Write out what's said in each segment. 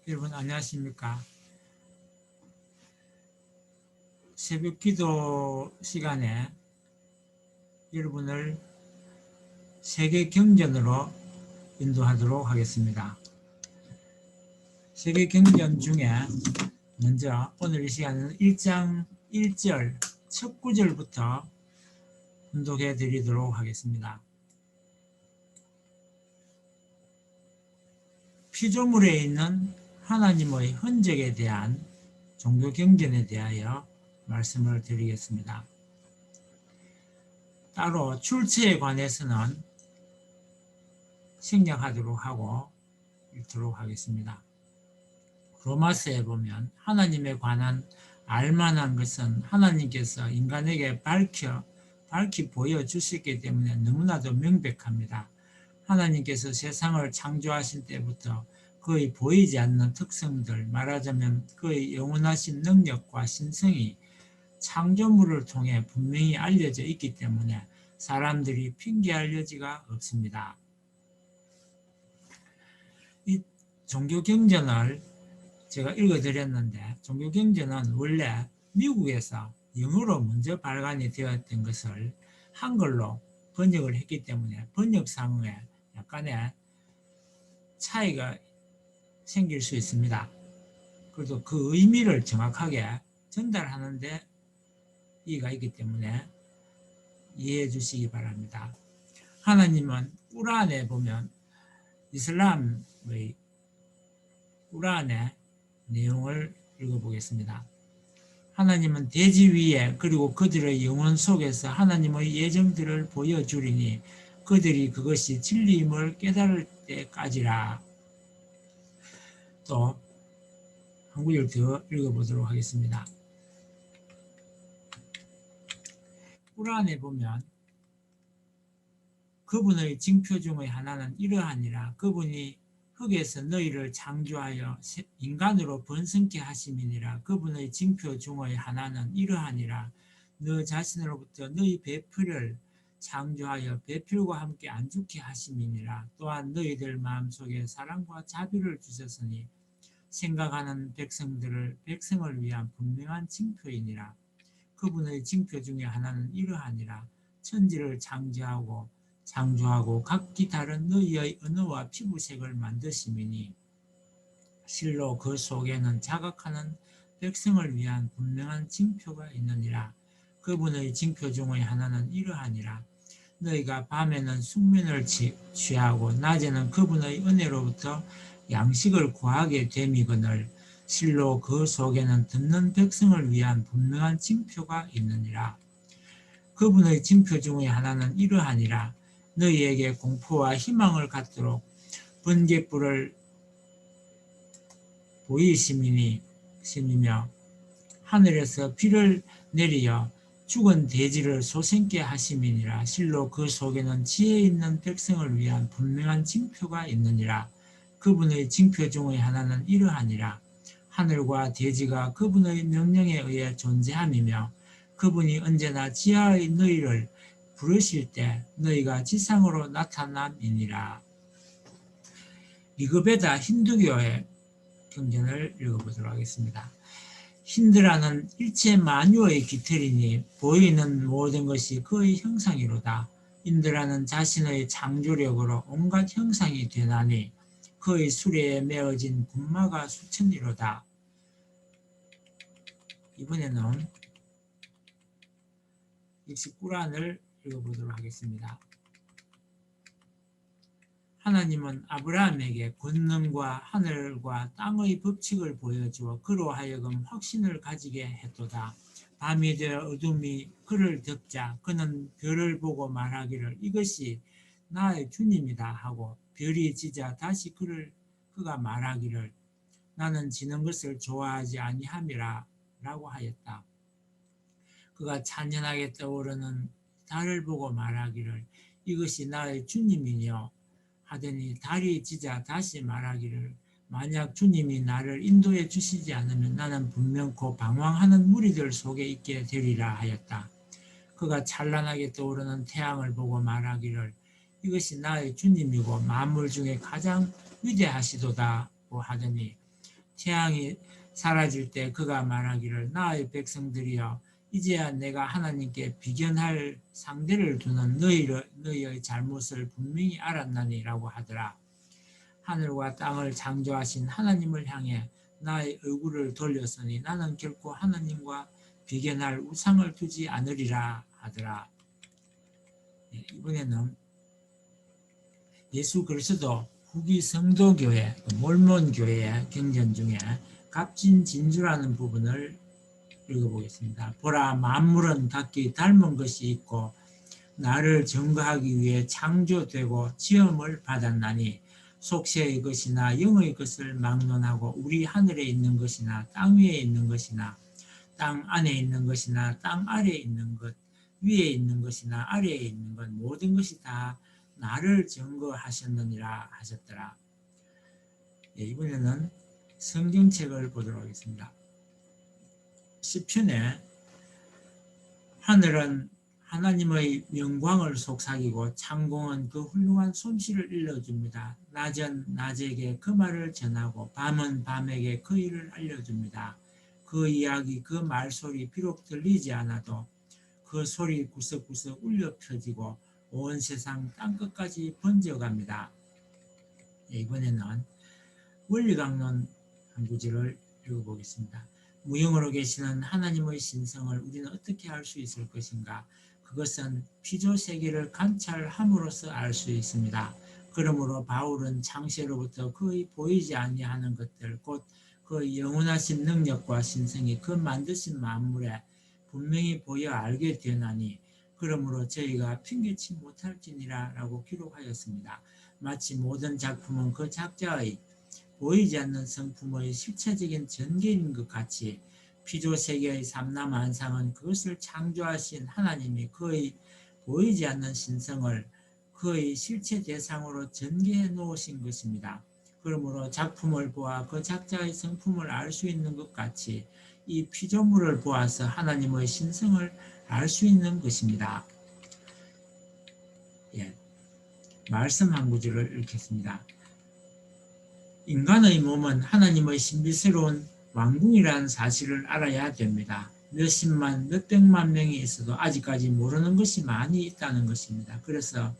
여러분 안녕하십니까? 새벽 기도 시간에 여러분을 세계 경전으로 인도하도록 하겠습니다. 세계 경전 중에 먼저 오늘 이 시간에는 1장 1절 첫 구절부터 분독해 드리도록 하겠습니다. 피조물에 있는 하나님의 흔적에 대한 종교 경전에 대하여 말씀을 드리겠습니다. 따로 출처에 관해서는 생략하도록 하고 읽도록 하겠습니다. 로마서에 보면 하나님에 관한 알만한 것은 하나님께서 인간에게 밝히 보여주셨기 때문에 너무나도 명백합니다. 하나님께서 세상을 창조하신 때부터 그의 보이지 않는 특성들, 말하자면 그의 영원하신 능력과 신성이 창조물을 통해 분명히 알려져 있기 때문에 사람들이 핑계할 여지가 없습니다. 이 종교경전을 제가 읽어드렸는데, 종교경전은 원래 미국에서 영어로 먼저 발간이 되었던 것을 한글로 번역을 했기 때문에 번역상에 약간의 차이가 생길 수 있습니다. 그래도 그 의미를 정확하게 전달하는 데 이의가 있기 때문에 이해해 주시기 바랍니다. 하나님은 꾸란에 보면 이슬람의 꾸란의 내용을 읽어보겠습니다. 하나님은 대지 위에 그리고 그들의 영혼 속에서 하나님의 예정들을 보여주리니 그들이 그것이 진리임을 깨달을 때까지라. 또 한 구절 더 읽어보도록 하겠습니다. 꾸란에 보면 그분의 징표 중의 하나는 이러하니라. 그분이 흙에서 너희를 창조하여 인간으로 번성케 하심이니라. 그분의 징표 중의 하나는 이러하니라. 너 자신으로부터 너희 배필을 창조하여 배필과 함께 안죽게 하심이니라. 또한 너희들 마음속에 사랑과 자비를 주셨으니 생각하는 백성을 위한 분명한 징표이니라. 그분의 징표 중에 하나는 이러하니라. 천지를 창조하고 각기 다른 너희의 언어와 피부색을 만드심이니 실로 그 속에는 자각하는 백성을 위한 분명한 징표가 있느니라. 그분의 징표 중의 하나는 이러하니라. 너희가 밤에는 숙면을 취하고 낮에는 그분의 은혜로부터 양식을 구하게 됨이거늘 실로 그 속에는 듣는 백성을 위한 분명한 징표가 있느니라. 그분의 징표 중의 하나는 이러하니라. 너희에게 공포와 희망을 갖도록 번갯불을 보이심이며 하늘에서 비를 내리어 죽은 돼지를 솟생케 하심이니라. 실로 그 속에는 지혜 있는 백성을 위한 분명한 징표가 있느니라. 그분의 징표 중의 하나는 이러하니라. 하늘과 돼지가 그분의 명령에 의해 존재함이며 그분이 언제나 지하의 너희를 부르실 때 너희가 지상으로 나타남이니라. 리그베다 힌두교의 경전을 읽어보도록 하겠습니다. 힌드라는 일체 만유의 깃털이니 보이는 모든 것이 그의 형상이로다. 인드라는 자신의 창조력으로 온갖 형상이 되나니 그의 수레에 메어진 군마가 수천이로다. 이번에는 역시 꾸란을 읽어보도록 하겠습니다. 하나님은 아브라함에게 권능과 하늘과 땅의 법칙을 보여주어 그로 하여금 확신을 가지게 했도다. 밤이 되어 어둠이 그를 덮자 그는 별을 보고 말하기를 이것이 나의 주님이다 하고 별이 지자 다시 그가 말하기를 나는 지는 것을 좋아하지 아니함이라 라고 하였다. 그가 찬연하게 떠오르는 달을 보고 말하기를 이것이 나의 주님이뇨 하더니 달이 지자 다시 말하기를 만약 주님이 나를 인도해 주시지 않으면 나는 분명코 방황하는 무리들 속에 있게 되리라 하였다. 그가 찬란하게 떠오르는 태양을 보고 말하기를 이것이 나의 주님이고 만물 중에 가장 위대하시도다 하더니 태양이 사라질 때 그가 말하기를 나의 백성들이여 이제야 내가 하나님께 비견할 상대를 두는 너희의 잘못을 분명히 알았나니라고 하더라. 하늘과 땅을 창조하신 하나님을 향해 나의 얼굴을 돌렸으니 나는 결코 하나님과 비견할 우상을 두지 않으리라 하더라. 이번에는 예수 그리스도 후기 성도교회, 몰몬교회의 경전 중에 갑진진주라는 부분을 읽어보겠습니다. 보라, 만물은 각기 닮은 것이 있고 나를 증거하기 위해 창조되고 지음을 받았나니 속세의 것이나 영의 것을 막론하고 우리 하늘에 있는 것이나 땅 위에 있는 것이나 땅 안에 있는 것이나 땅 아래에 있는 것, 위에 있는 것이나 아래에 있는 것 모든 것이 다 나를 증거하셨느니라 하셨더라. 이번에는 성경책을 보도록 하겠습니다. 시편에 하늘은 하나님의 영광을 속삭이고 창공은 그 훌륭한 솜씨를 일러줍니다. 낮은 낮에게 그 말을 전하고 밤은 밤에게 그 일을 알려줍니다. 그 이야기 그 말소리 비록 들리지 않아도 그 소리 구석구석 울려 펴지고 온 세상 땅끝까지 번져갑니다. 이번에는 원리강론 한 구절을 읽어보겠습니다. 무형으로 계시는 하나님의 신성을 우리는 어떻게 알 수 있을 것인가? 그것은 피조 세계를 관찰함으로써 알 수 있습니다. 그러므로 바울은 창세로부터 거의 보이지 아니하는 것들, 곧 그 영원하신 능력과 신성이 그 만드신 만물에 분명히 보여 알게 되나니 그러므로 저희가 핑계치 못할지니라 라고 기록하였습니다. 마치 모든 작품은 그 작자의 보이지 않는 성품의 실체적인 전개인 것 같이 피조세계의 삼라만상은 그것을 창조하신 하나님이 그의 보이지 않는 신성을 그의 실체 대상으로 전개해 놓으신 것입니다. 그러므로 작품을 보아 그 작자의 성품을 알 수 있는 것 같이 이 피조물을 보아서 하나님의 신성을 알 수 있는 것입니다. 말씀 한 구절을 읽겠습니다. 인간의 몸은 하나님의 신비스러운 왕궁이라는 사실을 알아야 됩니다. 몇십만, 몇백만 명이 있어도 아직까지 모르는 것이 많이 있다는 것입니다. 그래서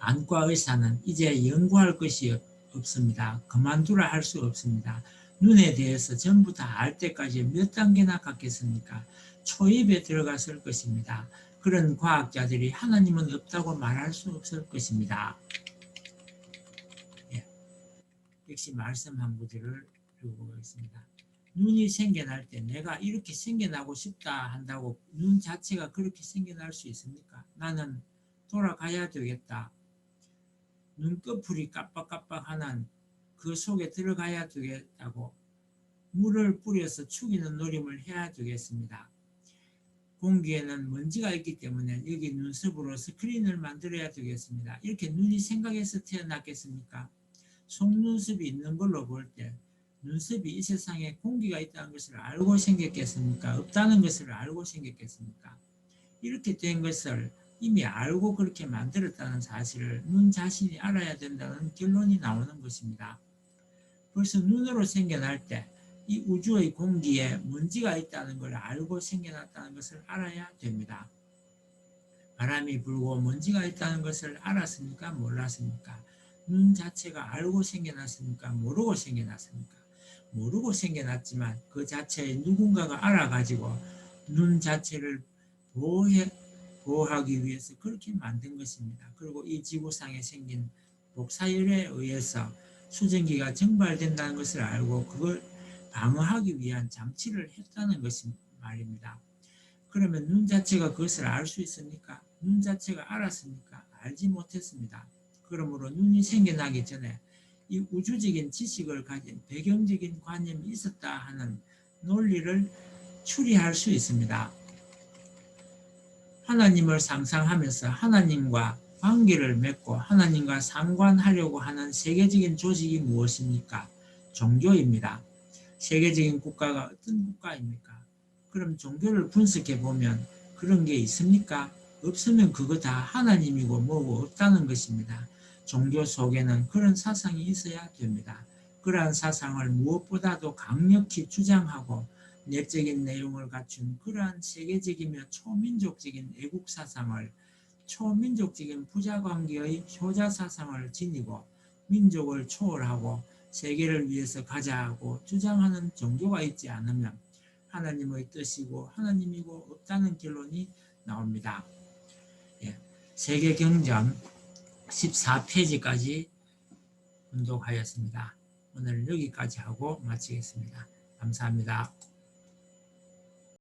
안과 의사는 이제 연구할 것이 없습니다. 그만두라 할 수 없습니다. 눈에 대해서 전부 다 알 때까지 몇 단계나 갔겠습니까? 초입에 들어갔을 것입니다. 그런 과학자들이 하나님은 없다고 말할 수 없을 것입니다. 역시 말씀 한 구절을 읽어보겠습니다. 눈이 생겨날 때 내가 이렇게 생겨나고 싶다 한다고 눈 자체가 그렇게 생겨날 수 있습니까? 나는 돌아가야 되겠다. 눈꺼풀이 깜빡깜빡하는 그 속에 들어가야 되겠다고 물을 뿌려서 죽이는 노림을 해야 되겠습니다. 공기에는 먼지가 있기 때문에 여기 눈썹으로 스크린을 만들어야 되겠습니다. 이렇게 눈이 생각해서 태어났겠습니까? 속눈썹이 있는 걸로 볼 때 눈썹이 이 세상에 공기가 있다는 것을 알고 생겼겠습니까? 없다는 것을 알고 생겼겠습니까? 이렇게 된 것을 이미 알고 그렇게 만들었다는 사실을 눈 자신이 알아야 된다는 결론이 나오는 것입니다. 벌써 눈으로 생겨날 때 이 우주의 공기에 먼지가 있다는 걸 알고 생겨났다는 것을 알아야 됩니다. 바람이 불고 먼지가 있다는 것을 알았습니까? 몰랐습니까? 눈 자체가 알고 생겨났습니까? 모르고 생겨났습니까? 모르고 생겨났지만 그 자체에 누군가가 알아가지고 눈 자체를 보호하기 위해서 그렇게 만든 것입니다. 그리고 이 지구상에 생긴 복사열에 의해서 수증기가 증발된다는 것을 알고 그걸 방어하기 위한 장치를 했다는 것이 말입니다. 그러면 눈 자체가 그것을 알 수 있습니까? 눈 자체가 알았습니까? 알지 못했습니다. 그러므로 눈이 생겨나기 전에 이 우주적인 지식을 가진 배경적인 관념이 있었다 하는 논리를 추리할 수 있습니다. 하나님을 상상하면서 하나님과 관계를 맺고 하나님과 상관하려고 하는 세계적인 조직이 무엇입니까? 종교입니다. 세계적인 국가가 어떤 국가입니까? 그럼 종교를 분석해 보면 그런 게 있습니까? 없으면 그거 다 하나님이고 뭐고 없다는 것입니다. 종교 속에는 그런 사상이 있어야 됩니다. 그러한 사상을 무엇보다도 강력히 주장하고 내적인 내용을 갖춘 그러한 세계적이며 초민족적인 애국 사상을 초민족적인 부자관계의 효자 사상을 지니고 민족을 초월하고 세계를 위해서 가자고 주장하는 종교가 있지 않으면 하나님의 뜻이고 하나님이고 없다는 결론이 나옵니다. 예, 세계경전 14페이지까지 분독하였습니다. 오늘 여기까지 하고 마치겠습니다. 감사합니다.